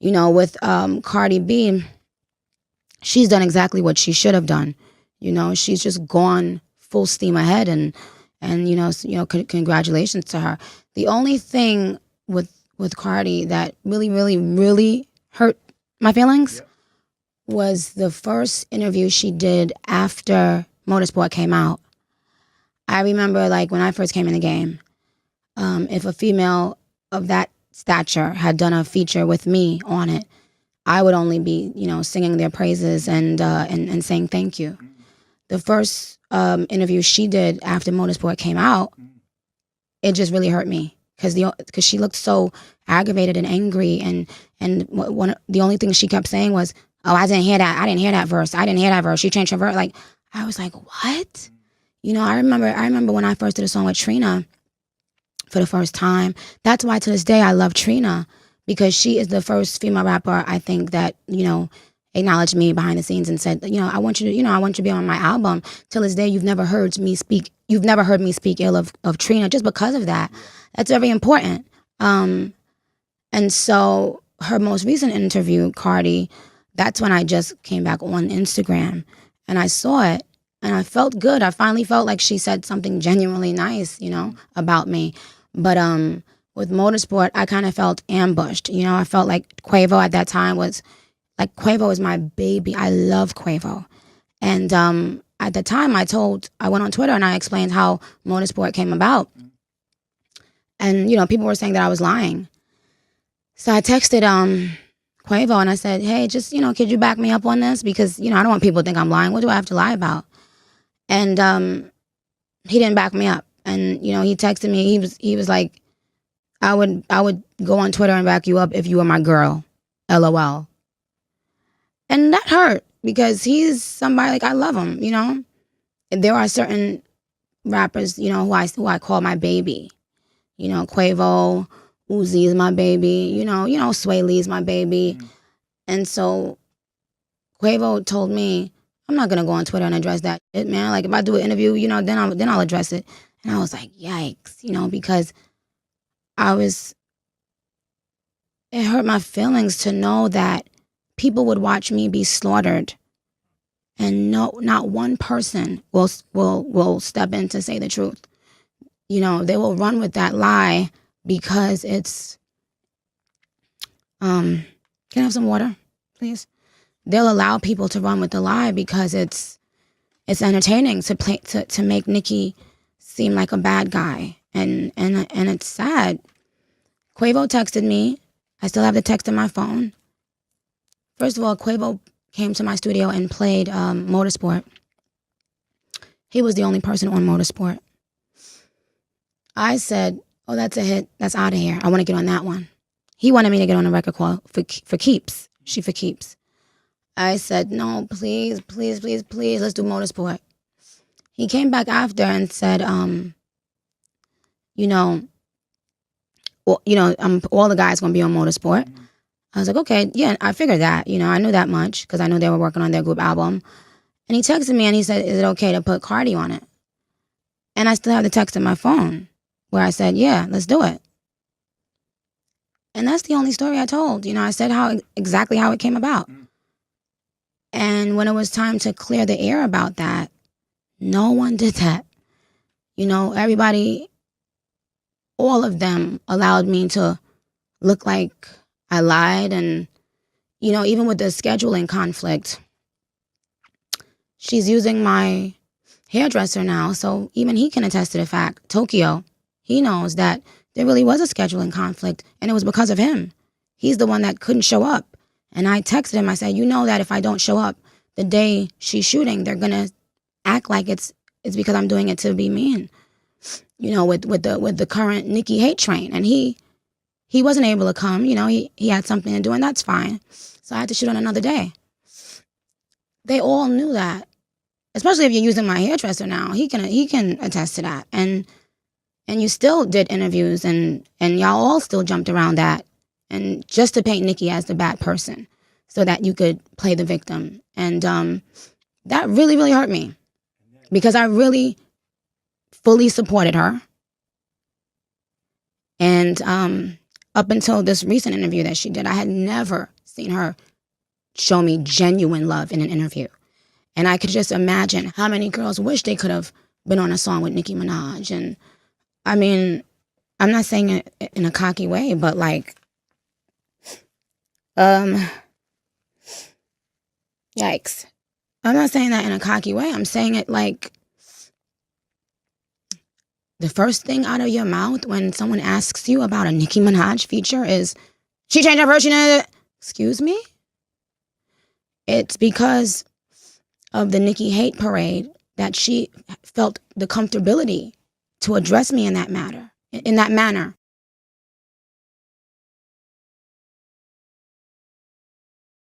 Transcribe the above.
With Cardi B, she's done exactly what she should have done. She's just gone full steam ahead, and congratulations to her. The only thing with Cardi that really, really, really hurt my feelings was the first interview she did after Motorsport came out. I remember, like, when I first came in the game, if a female of that stature had done a feature with me on it, I would only be, singing their praises and saying thank you. The first interview she did after Motorsport came out, it just really hurt me because she looked so aggravated and angry, and the only thing she kept saying was, "Oh, I didn't hear that. I didn't hear that verse. I didn't hear that verse. She changed her verse." Like, I was like, what? I remember when I first did a song with Trina for the first time. That's why to this day I love Trina, because she is the first female rapper I think that, acknowledged me behind the scenes and said, I want you to be on my album. Till this day, you've never heard me speak ill of Trina just because of that. That's very important. And so her most recent interview, Cardi, that's when I just came back on Instagram and I saw it and I felt good. I finally felt like she said something genuinely nice, about me. But with Motorsport, I kind of felt ambushed. I felt like Quavo at that time was like, Quavo is my baby. I love Quavo. And at the time I went on Twitter and I explained how Motorsport came about. And, people were saying that I was lying. So I texted Quavo and I said, hey, just, could you back me up on this? Because, I don't want people to think I'm lying. What do I have to lie about? And he didn't back me up. And, he texted me. He was like, I would go on Twitter and back you up if you were my girl. LOL. And that hurt because he's somebody, like, I love him, There are certain rappers, who I call my baby. Quavo, Uzi is my baby, Sway Lee's my baby. And so Quavo told me, I'm not gonna go on Twitter and address that shit, man. Like, if I do an interview, then I'll address it. And I was like, yikes, because it hurt my feelings to know that people would watch me be slaughtered and not one person will step in to say the truth. They will run with that lie because it's, can I have some water, please? They'll allow people to run with the lie because it's entertaining to make Nicki seem like a bad guy. And it's sad. Quavo texted me. I still have the text in my phone. First of all, Quavo came to my studio and played Motorsport. He was the only person on Motorsport. I said, oh, that's a hit. That's out of here. I want to get on that one. He wanted me to get on a record call for keeps. She for keeps. I said, no, please, please, please, please, let's do Motorsport. He came back after and said, all the guys going to be on Motorsport. I was like, okay, yeah, I figured that. I knew that much because I knew they were working on their group album. And he texted me and he said, is it okay to put Cardi on it? And I still have the text in my phone where I said, yeah, let's do it. And that's the only story I told. I said exactly how it came about. And when it was time to clear the air about that, no one did that. Everybody, all of them allowed me to look like I lied. And, even with the scheduling conflict, she's using my hairdresser now. So even he can attest to the fact, Tokyo, he knows that there really was a scheduling conflict and it was because of him. He's the one that couldn't show up. And I texted him, I said, that if I don't show up the day she's shooting, they're going to act like it's because I'm doing it to be mean, with the current Nicki hate train. And he wasn't able to come, he had something to do, and that's fine. So I had to shoot on another day. They all knew that, especially if you're using my hairdresser now. He can attest to that. And you still did interviews and y'all all still jumped around that. And just to paint Nicki as the bad person so that you could play the victim. And that really, really hurt me because I really fully supported her. And up until this recent interview that she did, I had never seen her show me genuine love in an interview. And I could just imagine how many girls wish they could have been on a song with Nicki Minaj. And I mean, I'm not saying it in a cocky way, but like, yikes. I'm not saying that in a cocky way. I'm saying it like, the first thing out of your mouth when someone asks you about a Nicki Minaj feature is, she changed her version of it. Excuse me? It's because of the Nicki hate parade that she felt the comfortability to address me in that manner.